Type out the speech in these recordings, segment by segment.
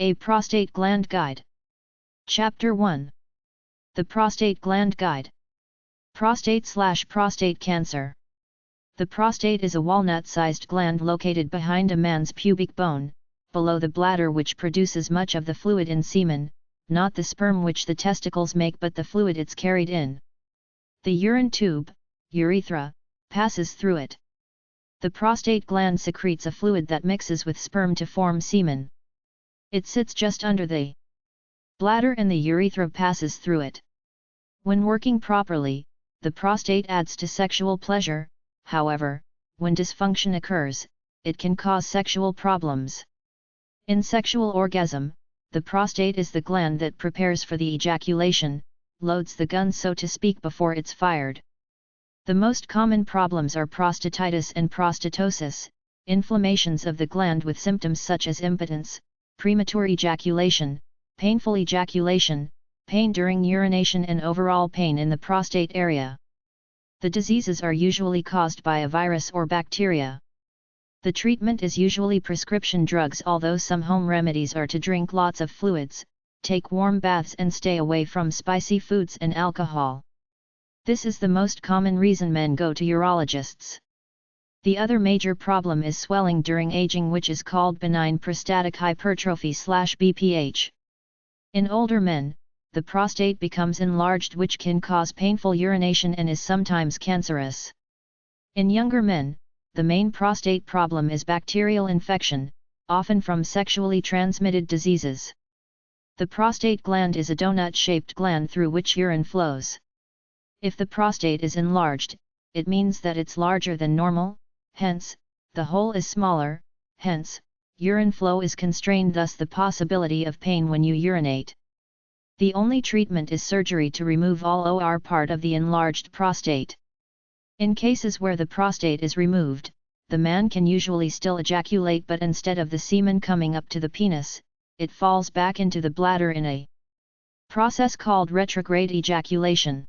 A Prostate Gland Guide. Chapter 1. The Prostate Gland Guide. Prostate cancer. The prostate is a walnut-sized gland located behind a man's pubic bone, below the bladder, which produces much of the fluid in semen, not the sperm which the testicles make but the fluid it's carried in. The urine tube, urethra, passes through it. The prostate gland secretes a fluid that mixes with sperm to form semen. It sits just under the bladder and the urethra passes through it. When working properly, the prostate adds to sexual pleasure. However, when dysfunction occurs, it can cause sexual problems. In sexual orgasm, the prostate is the gland that prepares for the ejaculation, loads the gun so to speak before it's fired. The most common problems are prostatitis and prostatosis, inflammations of the gland with symptoms such as impotence, premature ejaculation, painful ejaculation, pain during urination and overall pain in the prostate area. The diseases are usually caused by a virus or bacteria. The treatment is usually prescription drugs, although some home remedies are to drink lots of fluids, take warm baths and stay away from spicy foods and alcohol. This is the most common reason men go to urologists. The other major problem is swelling during aging, which is called benign prostatic hypertrophy/BPH. In older men, the prostate becomes enlarged, which can cause painful urination and is sometimes cancerous. In younger men, the main prostate problem is bacterial infection, often from sexually transmitted diseases. The prostate gland is a donut-shaped gland through which urine flows. If the prostate is enlarged, it means that it's larger than normal, hence, the hole is smaller, hence, urine flow is constrained, thus the possibility of pain when you urinate. The only treatment is surgery to remove all or part of the enlarged prostate. In cases where the prostate is removed, the man can usually still ejaculate, but instead of the semen coming up to the penis, it falls back into the bladder in a process called retrograde ejaculation.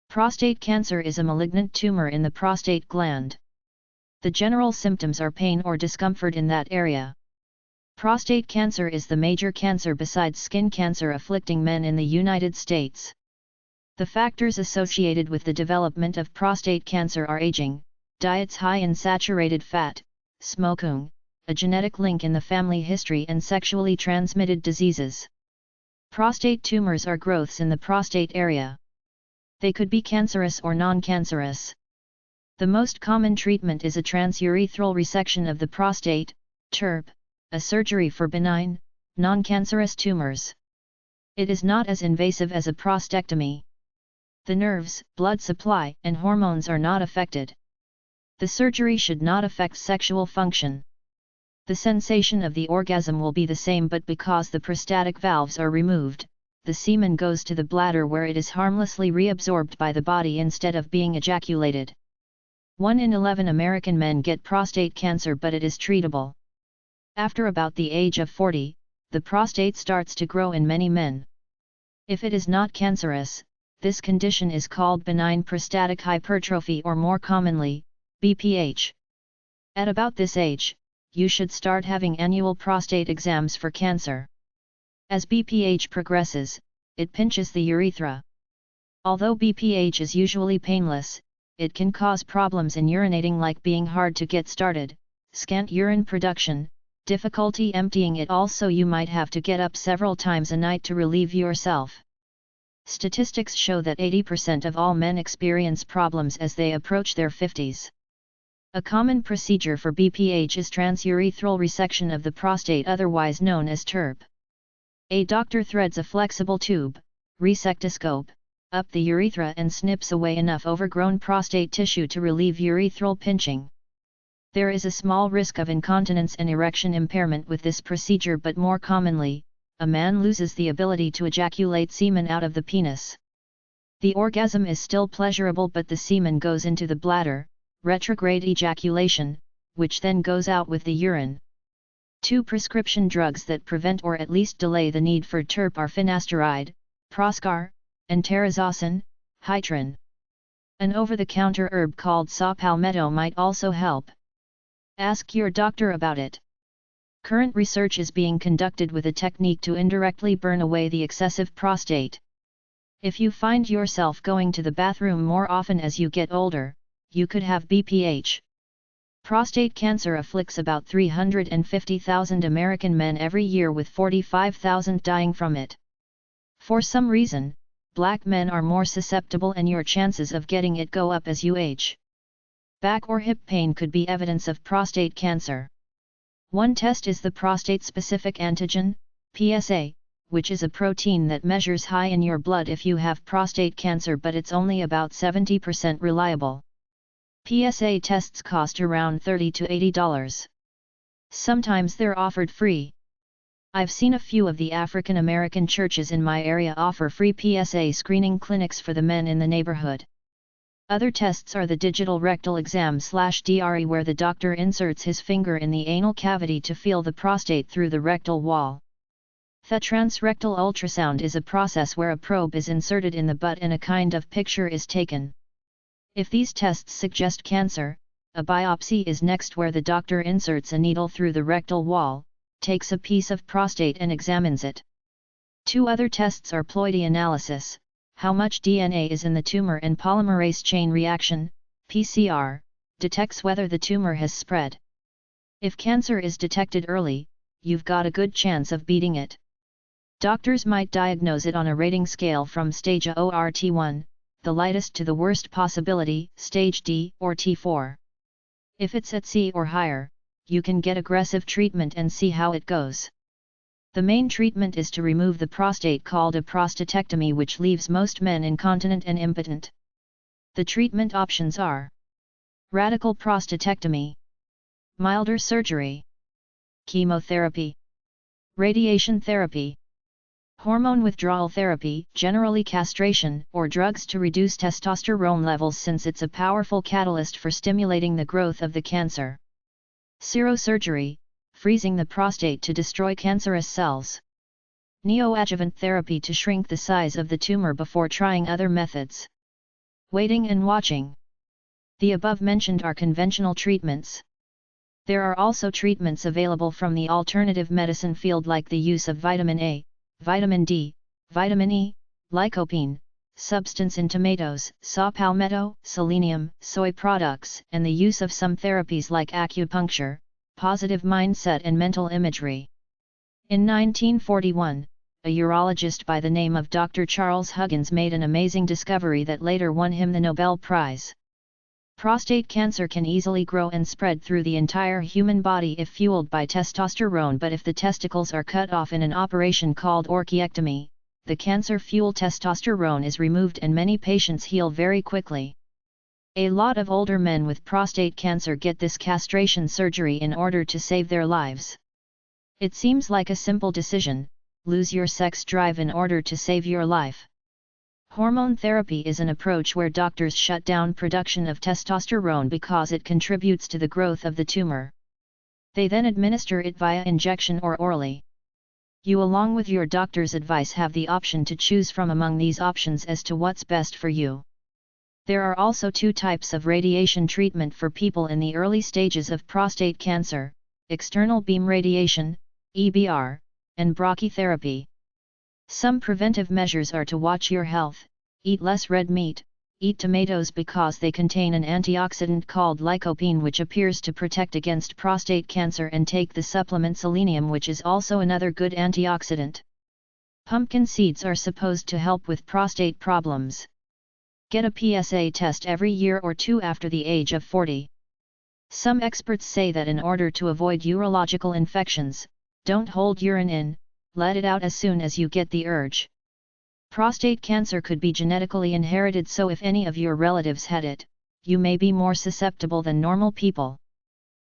Prostate cancer is a malignant tumor in the prostate gland. The general symptoms are pain or discomfort in that area. Prostate cancer is the major cancer besides skin cancer afflicting men in the United States. The factors associated with the development of prostate cancer are aging, diets high in saturated fat, smoking, a genetic link in the family history, and sexually transmitted diseases. Prostate tumors are growths in the prostate area. They could be cancerous or non-cancerous. The most common treatment is a transurethral resection of the prostate, TURP, a surgery for benign, non-cancerous tumors. It is not as invasive as a prostatectomy. The nerves, blood supply, and hormones are not affected. The surgery should not affect sexual function. The sensation of the orgasm will be the same, but because the prostatic valves are removed, the semen goes to the bladder where it is harmlessly reabsorbed by the body instead of being ejaculated. 1 in 11 American men get prostate cancer, but it is treatable. After about the age of 40, the prostate starts to grow in many men. If it is not cancerous, this condition is called benign prostatic hypertrophy, or more commonly, BPH. At about this age, you should start having annual prostate exams for cancer. As BPH progresses, it pinches the urethra. Although BPH is usually painless, it can cause problems in urinating, like being hard to get started, scant urine production, difficulty emptying it. Also, you might have to get up several times a night to relieve yourself. Statistics show that 80% of all men experience problems as they approach their 50s. A common procedure for BPH is transurethral resection of the prostate, otherwise known as TURP. A doctor threads a flexible tube, resectoscope, up the urethra and snips away enough overgrown prostate tissue to relieve urethral pinching. There is a small risk of incontinence and erection impairment with this procedure, but more commonly, a man loses the ability to ejaculate semen out of the penis. The orgasm is still pleasurable, but the semen goes into the bladder, retrograde ejaculation, which then goes out with the urine. 2 prescription drugs that prevent or at least delay the need for TURP are finasteride, Proscar, and terazosin, Hytrin. An over-the-counter herb called saw palmetto might also help. Ask your doctor about it. Current research is being conducted with a technique to indirectly burn away the excessive prostate. If you find yourself going to the bathroom more often as you get older, you could have BPH. Prostate cancer afflicts about 350,000 American men every year, with 45,000 dying from it. For some reason, black men are more susceptible and your chances of getting it go up as you age. Back or hip pain could be evidence of prostate cancer. One test is the prostate-specific antigen, PSA, which is a protein that measures high in your blood if you have prostate cancer, but it's only about 70% reliable. PSA tests cost around $30 to $80. Sometimes they're offered free. I've seen a few of the African American churches in my area offer free PSA screening clinics for the men in the neighborhood. Other tests are the digital rectal exam/DRE, where the doctor inserts his finger in the anal cavity to feel the prostate through the rectal wall. The transrectal ultrasound is a process where a probe is inserted in the butt and a kind of picture is taken. If these tests suggest cancer, a biopsy is next, where the doctor inserts a needle through the rectal wall, takes a piece of prostate and examines it. Two other tests are ploidy analysis, how much DNA is in the tumor, and polymerase chain reaction, PCR, detects whether the tumor has spread. If cancer is detected early, you've got a good chance of beating it. Doctors might diagnose it on a rating scale from stage A or T1, the lightest, to the worst possibility, stage D or T4. If it's at C or higher, you can get aggressive treatment and see how it goes. The main treatment is to remove the prostate, called a prostatectomy, which leaves most men incontinent and impotent. The treatment options are radical prostatectomy, milder surgery, chemotherapy, radiation therapy, hormone withdrawal therapy, generally castration, or drugs to reduce testosterone levels, since it's a powerful catalyst for stimulating the growth of the cancer. Serosurgery, freezing the prostate to destroy cancerous cells. Neoadjuvant therapy to shrink the size of the tumor before trying other methods. Waiting and watching. The above mentioned are conventional treatments. There are also treatments available from the alternative medicine field, like the use of vitamin A, vitamin D, vitamin E, lycopene, substance in tomatoes, saw palmetto, selenium, soy products, and the use of some therapies like acupuncture, positive mindset, and mental imagery. In 1941, a urologist by the name of Dr. Charles Huggins made an amazing discovery that later won him the Nobel Prize. Prostate cancer can easily grow and spread through the entire human body if fueled by testosterone, but if the testicles are cut off in an operation called orchiectomy, the cancer-fueled testosterone is removed and many patients heal very quickly. A lot of older men with prostate cancer get this castration surgery in order to save their lives. It seems like a simple decision: lose your sex drive in order to save your life. Hormone therapy is an approach where doctors shut down production of testosterone because it contributes to the growth of the tumor. They then administer it via injection or orally. You, along with your doctor's advice, have the option to choose from among these options as to what's best for you. There are also two types of radiation treatment for people in the early stages of prostate cancer: external beam radiation, EBR, and brachytherapy. Some preventive measures are to watch your health, eat less red meat, eat tomatoes because they contain an antioxidant called lycopene which appears to protect against prostate cancer, and take the supplement selenium, which is also another good antioxidant. Pumpkin seeds are supposed to help with prostate problems. Get a PSA test every year or two after the age of 40. Some experts say that in order to avoid urological infections, don't hold urine in, let it out as soon as you get the urge. Prostate cancer could be genetically inherited, so if any of your relatives had it, you may be more susceptible than normal people.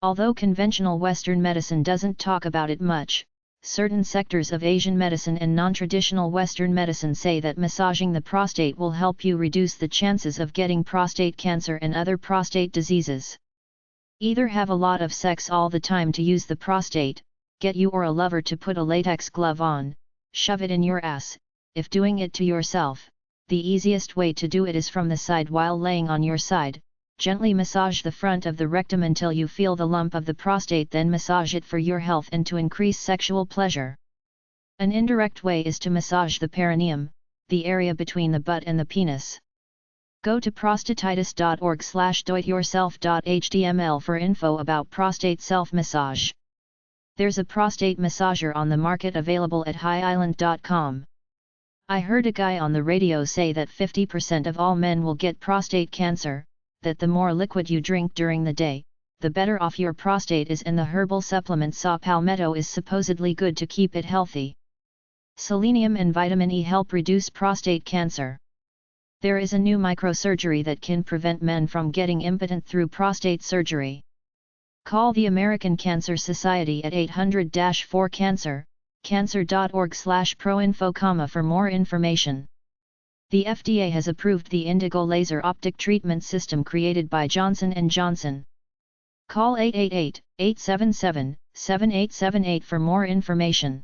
Although conventional Western medicine doesn't talk about it much, certain sectors of Asian medicine and non-traditional Western medicine say that massaging the prostate will help you reduce the chances of getting prostate cancer and other prostate diseases. Either have a lot of sex all the time to use the prostate, get you or a lover to put a latex glove on, shove it in your ass. If doing it to yourself, the easiest way to do it is from the side while laying on your side, Gently massage the front of the rectum until you feel the lump of the prostate, then massage it for your health and to increase sexual pleasure. An indirect way is to massage the perineum, the area between the butt and the penis. Go to prostatitis.org/doityourself.html for info about prostate self-massage. There's a prostate massager on the market available at highisland.com. I heard a guy on the radio say that 50% of all men will get prostate cancer, that the more liquid you drink during the day, the better off your prostate is, and the herbal supplement saw palmetto is supposedly good to keep it healthy. Selenium and vitamin E help reduce prostate cancer. There is a new microsurgery that can prevent men from getting impotent through prostate surgery. Call the American Cancer Society at 800-4-CANCER, cancer.org/proinfo, for more information. The FDA has approved the Indigo laser optic treatment system created by Johnson & Johnson. Call 888-877-7878 for more information.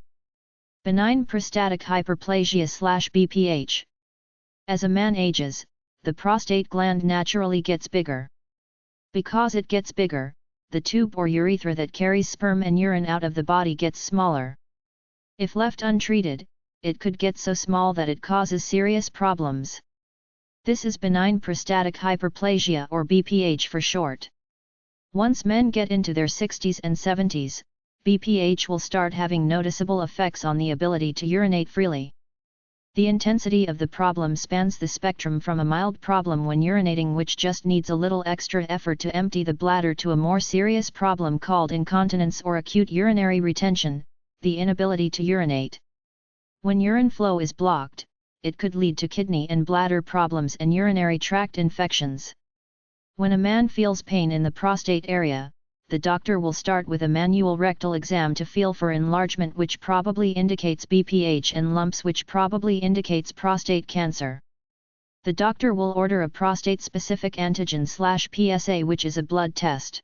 Benign prostatic hyperplasia/BPH. As a man ages, the prostate gland naturally gets bigger. Because it gets bigger, the tube or urethra that carries sperm and urine out of the body gets smaller. If left untreated, it could get so small that it causes serious problems. This is benign prostatic hyperplasia, or BPH for short. Once men get into their 60s and 70s, BPH will start having noticeable effects on the ability to urinate freely. The intensity of the problem spans the spectrum from a mild problem when urinating, which just needs a little extra effort to empty the bladder, to a more serious problem called incontinence or acute urinary retention, the inability to urinate. When urine flow is blocked, it could lead to kidney and bladder problems and urinary tract infections. When a man feels pain in the prostate area, the doctor will start with a manual rectal exam to feel for enlargement, which probably indicates BPH, and lumps, which probably indicates prostate cancer. The doctor will order a prostate-specific antigen/PSA, which is a blood test.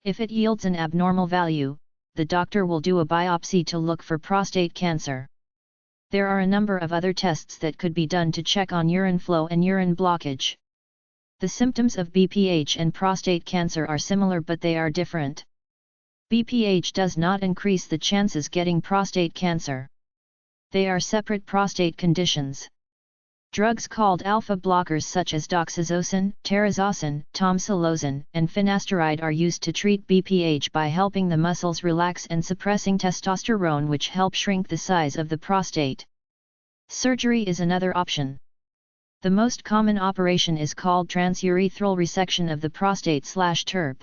If it yields an abnormal value, the doctor will do a biopsy to look for prostate cancer. There are a number of other tests that could be done to check on urine flow and urine blockage. The symptoms of BPH and prostate cancer are similar, but they are different. BPH does not increase the chances getting prostate cancer. They are separate prostate conditions. Drugs called alpha blockers such as doxazosin, terazosin, tamsulosin, and finasteride are used to treat BPH by helping the muscles relax and suppressing testosterone, which help shrink the size of the prostate. Surgery is another option. The most common operation is called transurethral resection of the prostate/TURP.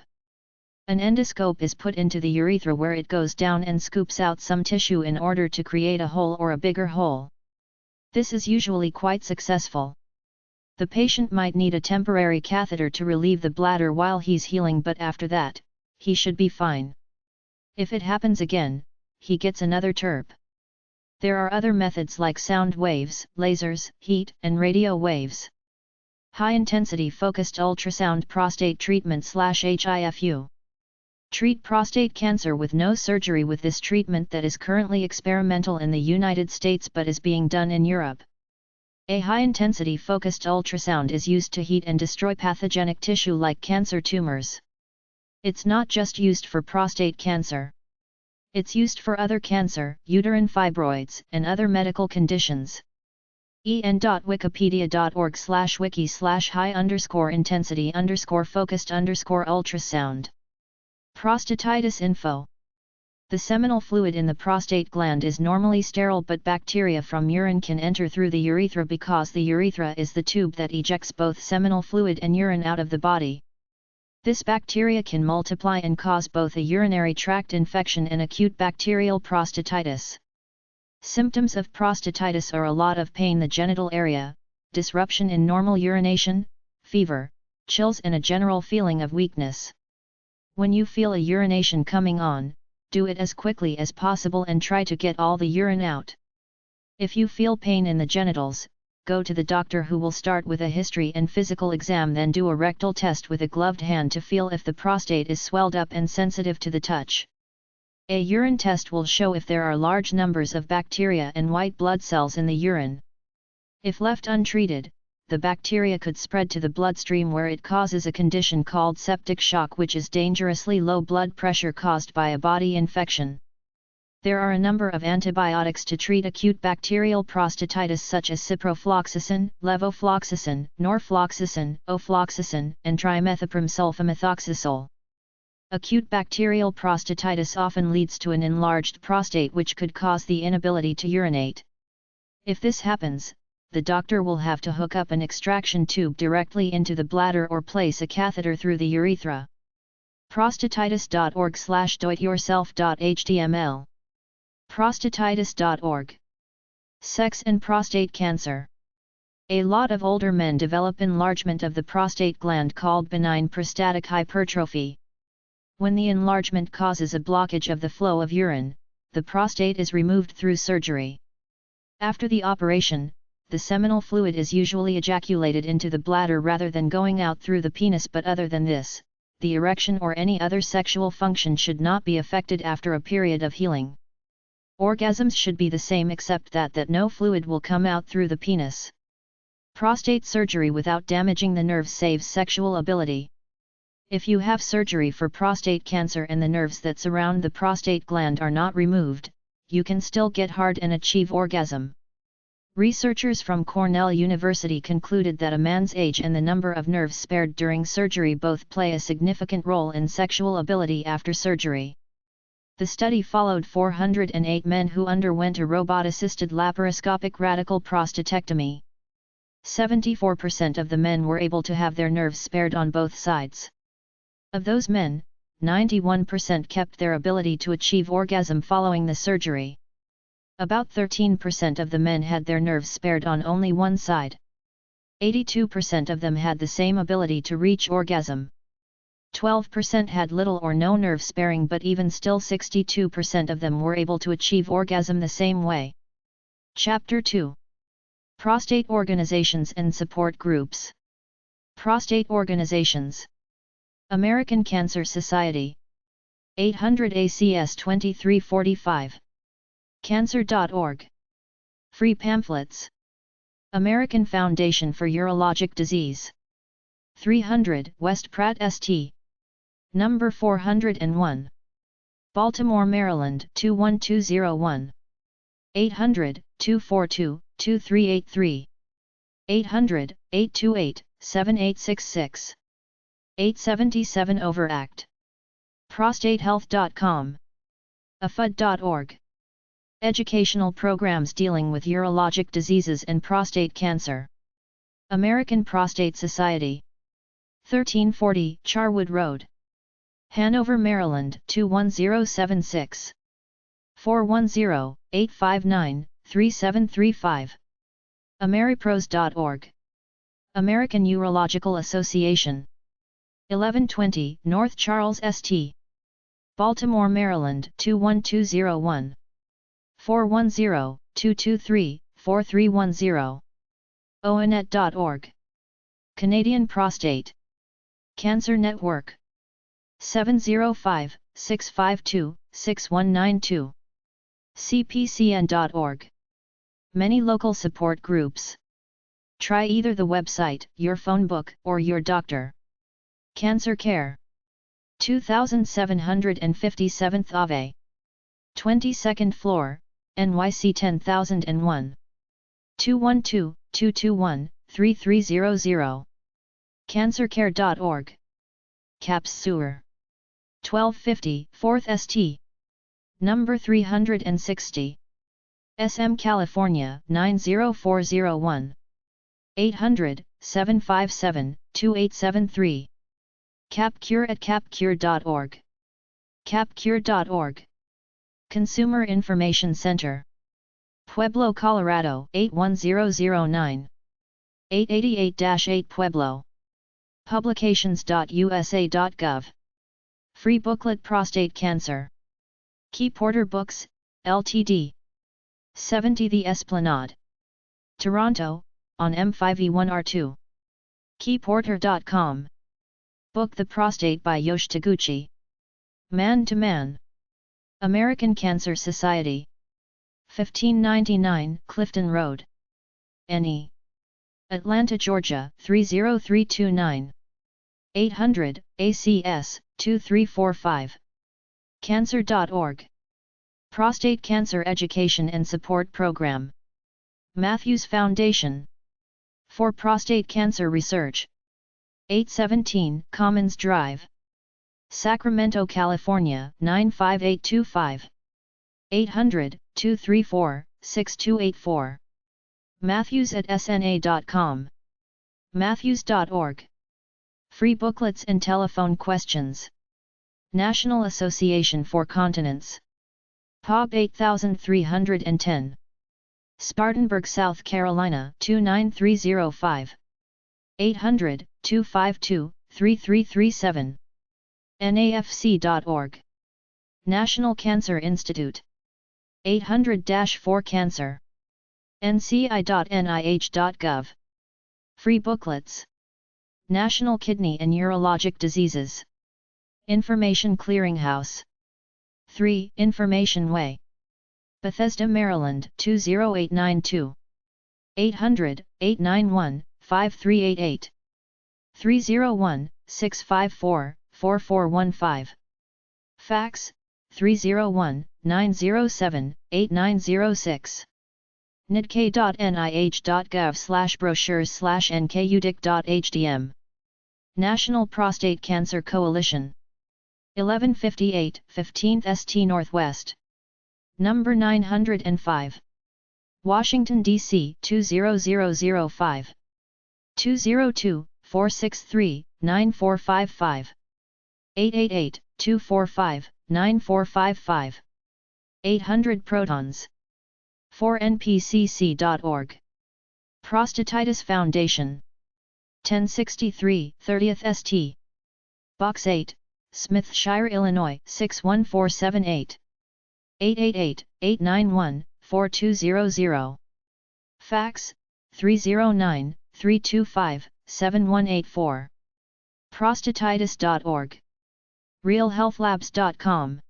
An endoscope is put into the urethra where it goes down and scoops out some tissue in order to create a hole or a bigger hole. This is usually quite successful. The patient might need a temporary catheter to relieve the bladder while he's healing, but after that, he should be fine. If it happens again, he gets another TURP. There are other methods like sound waves, lasers, heat, and radio waves. High-intensity focused ultrasound prostate treatment/HIFU. Treat prostate cancer with no surgery with this treatment that is currently experimental in the United States but is being done in Europe. A high-intensity focused ultrasound is used to heat and destroy pathogenic tissue like cancer tumors. It's not just used for prostate cancer. It's used for other cancer, uterine fibroids, and other medical conditions. en.wikipedia.org/wiki/high_intensity_focused_ultrasound. Prostatitis info. The seminal fluid in the prostate gland is normally sterile, but bacteria from urine can enter through the urethra because the urethra is the tube that ejects both seminal fluid and urine out of the body. This bacteria can multiply and cause both a urinary tract infection and acute bacterial prostatitis. Symptoms of prostatitis are a lot of pain in the genital area, disruption in normal urination, fever, chills, and a general feeling of weakness. When you feel a urination coming on, do it as quickly as possible and try to get all the urine out. If you feel pain in the genitals, go to the doctor, who will start with a history and physical exam, then do a rectal test with a gloved hand to feel if the prostate is swelled up and sensitive to the touch. A urine test will show if there are large numbers of bacteria and white blood cells in the urine. If left untreated, the bacteria could spread to the bloodstream where it causes a condition called septic shock, which is dangerously low blood pressure caused by a body infection. There are a number of antibiotics to treat acute bacterial prostatitis such as ciprofloxacin, levofloxacin, norfloxacin, ofloxacin, and trimethoprim sulfamethoxazole. Acute bacterial prostatitis often leads to an enlarged prostate, which could cause the inability to urinate. If this happens, the doctor will have to hook up an extraction tube directly into the bladder or place a catheter through the urethra. Prostatitis.org/doityourself.html. Prostatitis.org. Sex and prostate cancer. A lot of older men develop enlargement of the prostate gland called benign prostatic hypertrophy. When the enlargement causes a blockage of the flow of urine, the prostate is removed through surgery. After the operation, the seminal fluid is usually ejaculated into the bladder rather than going out through the penis, but other than this, the erection or any other sexual function should not be affected after a period of healing. Orgasms should be the same except that no fluid will come out through the penis. Prostate surgery without damaging the nerves saves sexual ability. If you have surgery for prostate cancer and the nerves that surround the prostate gland are not removed, you can still get hard and achieve orgasm. Researchers from Cornell University concluded that a man's age and the number of nerves spared during surgery both play a significant role in sexual ability after surgery. The study followed 408 men who underwent a robot-assisted laparoscopic radical prostatectomy. 74% of the men were able to have their nerves spared on both sides. Of those men, 91% kept their ability to achieve orgasm following the surgery. About 13% of the men had their nerves spared on only one side. 82% of them had the same ability to reach orgasm. 12% had little or no nerve sparing, but even still 62% of them were able to achieve orgasm the same way. Chapter 2. Prostate Organizations and Support Groups. Prostate Organizations. American Cancer Society. 800 ACS 2345. Cancer.org. Free pamphlets. American Foundation for Urologic Disease. 300 West Pratt St. Number 401. Baltimore, Maryland 21201. 800-242-2383. 800-828-7866. 877 Overact. ProstateHealth.com. afud.org. Educational programs dealing with urologic diseases and prostate cancer. American Prostate Society. 1340 Charwood Road. Hanover, Maryland 21076. 410-859-3735. Ameripros.org. American Urological Association. 1120 North Charles St. Baltimore, Maryland 21201. 410-223-4310. oanet.org. Canadian Prostate Cancer Network. 705-652-6192. cpcn.org. Many local support groups. Try either the website, your phone book, or your doctor. Cancer Care. 2757th Ave. 22nd floor, NYC 10001. 212-221-3300. cancercare.org. Caps Sewer. 1250 4th St. Number 360. SM California 90401. 800-757-2873. capcure@capcure.org. capcure.org. Consumer Information Center. Pueblo, Colorado 81009. 888-8 Pueblo. Publications.usa.gov. Free booklet Prostate Cancer. Key Porter Books, Ltd. 70 The Esplanade. Toronto, on M5E1R2. Keyporter.com. Book The Prostate by Yosh Taguchi. Man to Man. American Cancer Society. 1599 Clifton Road. NE. Atlanta, Georgia 30329. 800 ACS 2345. Cancer.org. Prostate Cancer Education and Support Program. Matthews Foundation for Prostate Cancer Research. 817 Commons Drive, Sacramento, California 95825. 800-234-6284. Matthews@sna.com. Matthews.org. Free booklets and telephone questions. National Association for Continence. POB 8310. Spartanburg, South Carolina 29305. 800-252-3337. NAFC.org. National Cancer Institute. 800-4-Cancer. NCI.nih.gov. Free booklets. National Kidney and Urologic Diseases. Information Clearinghouse. 3 Information Way. Bethesda, Maryland 20892. 800-891-5388. 301-654-4415. Fax 301-907-8906. nidk.nih.gov/brochures/nkudic.hdm. National Prostate Cancer Coalition. 1158 15th St. Northwest. Number 905. Washington, D.C. 20005. 202-463-9455. 888-245-9455. 800 Protons. 4npcc.org. Prostatitis Foundation. 1063 30th St. Box 8, Smithshire, Illinois 61478. 888-891-4200. Fax 309-325-7184. Prostatitis.org. RealHealthLabs.com.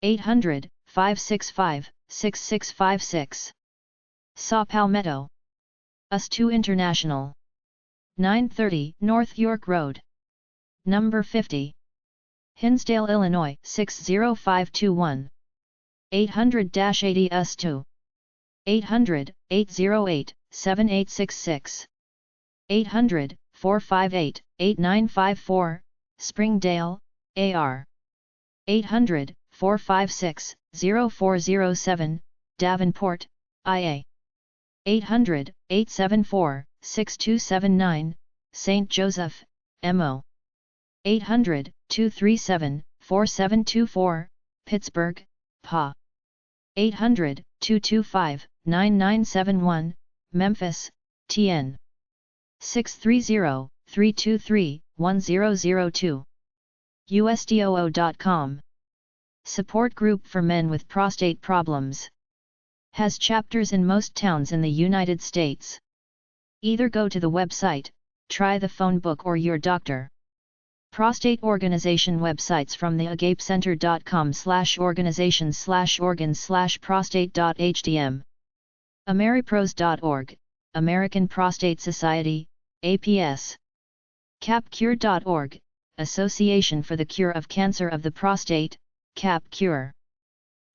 800-565-6656. Sao Palmetto. US2 International. 930 North York Road. Number 50. Hinsdale, Illinois 60521. 800-80 US2. 800-808-7866. 800-458-8954, Springdale, AR. 800-456-0407, Davenport, IA. 800-874-6279, St. Joseph, MO. 800-237-4724, Pittsburgh, PA. 800-225-9971, Memphis, TN. 630-323-1002. USDOO.com. Support group for men with prostate problems. Has chapters in most towns in the United States. Either go to the website, try the phone book, or your doctor. Prostate organization websites from the agapecenter.com/organizations/organs/prostate.hdm. Ameripros.org, American Prostate Society, APS. CapCure.org, Association for the Cure of Cancer of the Prostate, CapCure.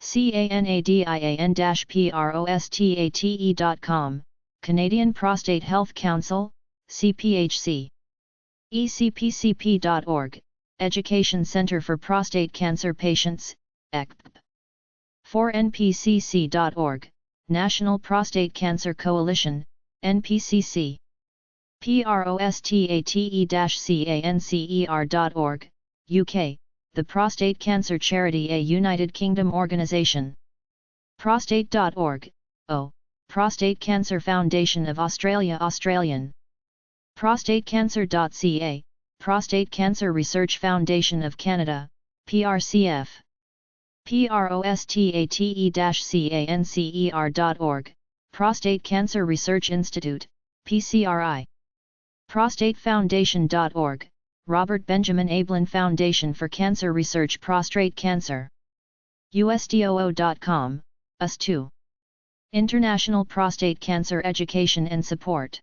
Canadian-prostate.com, Canadian Prostate Health Council, CPHC. ECPCP.org, Education Center for Prostate Cancer Patients, ECP. 4npcc.org, National Prostate Cancer Coalition, NPCC. prostate-cancer.org, UK, the Prostate Cancer Charity, a United Kingdom organisation. Prostate.org, O, Prostate Cancer Foundation of Australia, Australian. Prostatecancer.ca, Prostate Cancer Research Foundation of Canada, PRCF. prostate-cancer.org, Prostate Cancer Research Institute, PCRI. Prostatefoundation.org, Robert Benjamin Ablin Foundation for Cancer Research, Prostate Cancer. USDOO.com, US2. International Prostate Cancer Education and Support.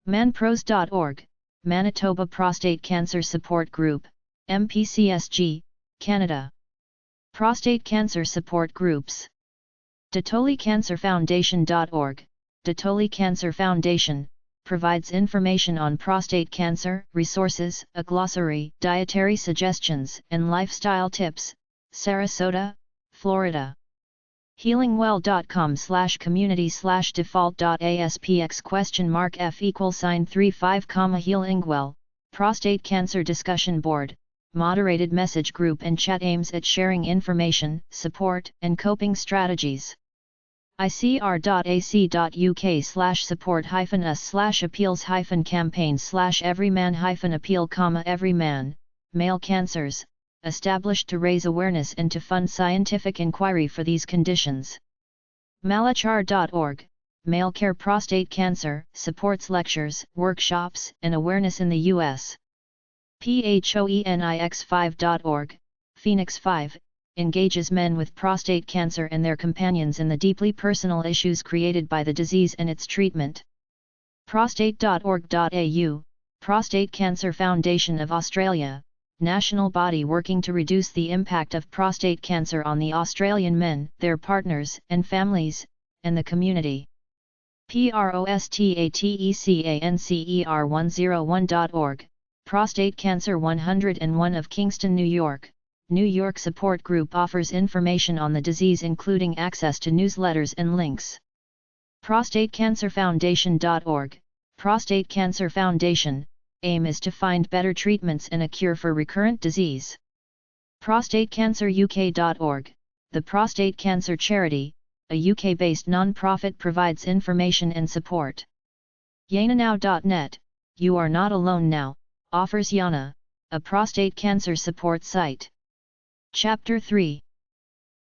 manpros.org, Manitoba Prostate Cancer Support Group, MPCSG, Canada. Prostate Cancer Support Groups. DetoliCancerFoundation.org, Detoli Cancer Foundation, provides information on prostate cancer, resources, a glossary, dietary suggestions, and lifestyle tips, Sarasota, Florida. healingwell.com/community/default.aspx?f=f=35, Healingwell, Prostate Cancer Discussion Board, moderated message group and chat aims at sharing information, support, and coping strategies. icr.ac.uk/support-us/appeals-campaigns/everyman-appeal, everyman, male cancers, established to raise awareness and to fund scientific inquiry for these conditions. malachar.org, Male Care Prostate Cancer, supports lectures, workshops, and awareness in the U.S. PHOENIX5.org, Phoenix 5, engages men with prostate cancer and their companions in the deeply personal issues created by the disease and its treatment. Prostate.org.au, Prostate Cancer Foundation of Australia, national body working to reduce the impact of prostate cancer on the Australian men, their partners and families, and the community. prostatecancer101.org, Prostate Cancer 101 of Kingston, New York, New York support group offers information on the disease including access to newsletters and links. ProstateCancerFoundation.org, Prostate Cancer Foundation, aim is to find better treatments and a cure for recurrent disease. ProstateCancerUK.org, the Prostate Cancer Charity, a UK-based non-profit, provides information and support. YanaNow.net, You Are Not Alone Now, offers Yana, a prostate cancer support site. Chapter 3.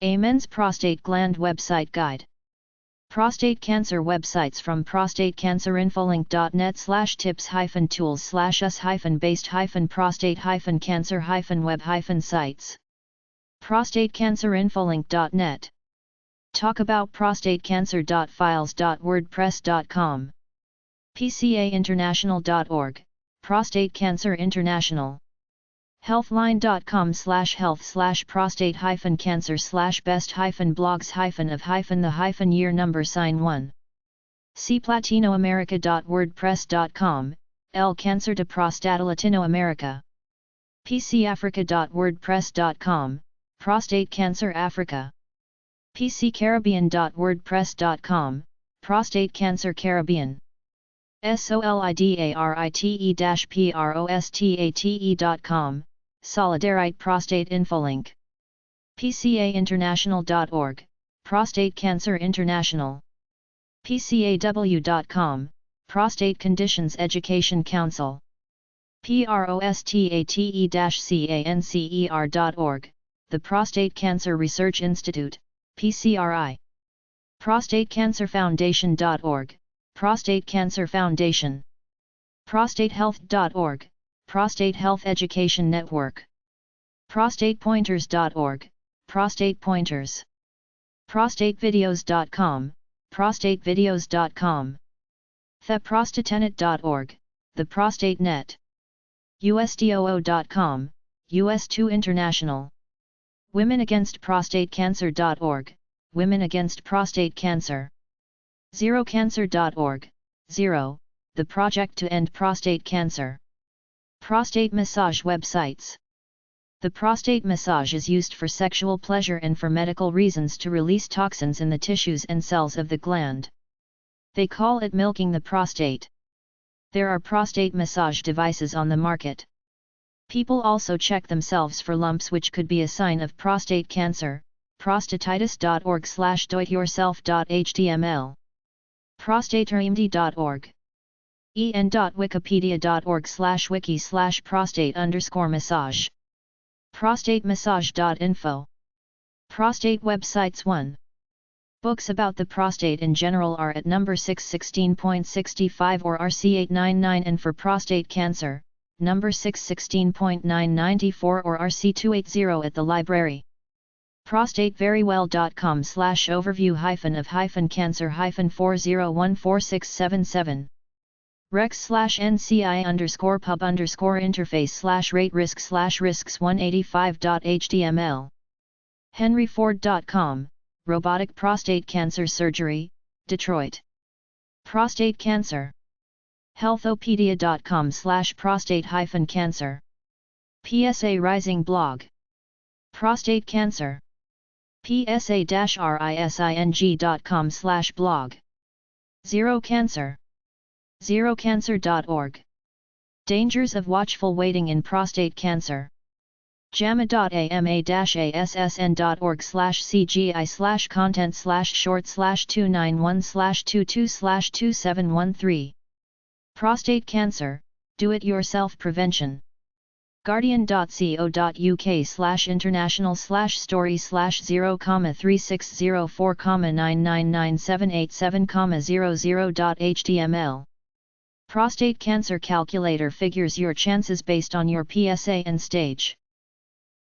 A Men's Prostate Gland Website Guide. Prostate cancer websites from prostatecancerinfolink.net/tips-tools/us-based-prostate-cancer-web-sites. ProstateCancerInfolink.net. Talk about prostatecancer.files.wordpress.com. PCAInternational.org, Prostate Cancer International. Healthline.com/health/prostate-cancer/best-blogs-of-the-year-number-1. See Platinoamerica.wordpress.com, El Cáncer de Próstata Latinoamerica. PCAfrica.wordpress.com, Prostate Cancer Africa. PCCaribbean.wordpress.com, Prostate Cancer Caribbean. solidarite-prostate.com, Solidarite Prostate Infolink. PCAInternational.org, Prostate Cancer International. PCAW.com, Prostate Conditions Education Council. prostate-cancer.org, the Prostate Cancer Research Institute, PCRI. ProstateCancerFoundation.org, Prostate Cancer Foundation. ProstateHealth.org, Prostate Health Education Network. ProstatePointers.org, Prostate Pointers. ProstateVideos.com, ProstateVideos.com. TheProstateNet.org, The Prostate Net. USDOO.com, US2 International. WomenAgainstProstateCancer.org, Women Against Prostate Cancer. ZeroCancer.org, Zero, the project to end prostate cancer. Prostate massage websites. The prostate massage is used for sexual pleasure and for medical reasons to release toxins in the tissues and cells of the gland. They call it milking the prostate. There are prostate massage devices on the market. People also check themselves for lumps, which could be a sign of prostate cancer. Prostatitis.org/doityourself.html. ProstateRMD.org. en.wikipedia.org/wiki/prostate_massage. ProstateMassage.info. Prostate websites. 1. Books about the prostate in general are at number 616.65 or RC899, and for prostate cancer, number 616.994 or RC280 at the library. ProstateVerywell.com/overview-of-cancer-40146777. Henryford.com, Robotic Prostate Cancer Surgery, Detroit. Prostate Cancer. Healthopedia.com/prostate-cancer. PSA Rising Blog. Prostate Cancer. PSA-rising.com/blog. Zero Cancer. Zerocancer.org. Dangers of watchful waiting in prostate cancer. JAMA.AMA-assn.org/content/short/291/22/2713. Prostate cancer, do-it-yourself prevention. Guardian.co.uk/international/story/0,360,4,99978,7,00.html. Prostate cancer calculator figures your chances based on your PSA and stage.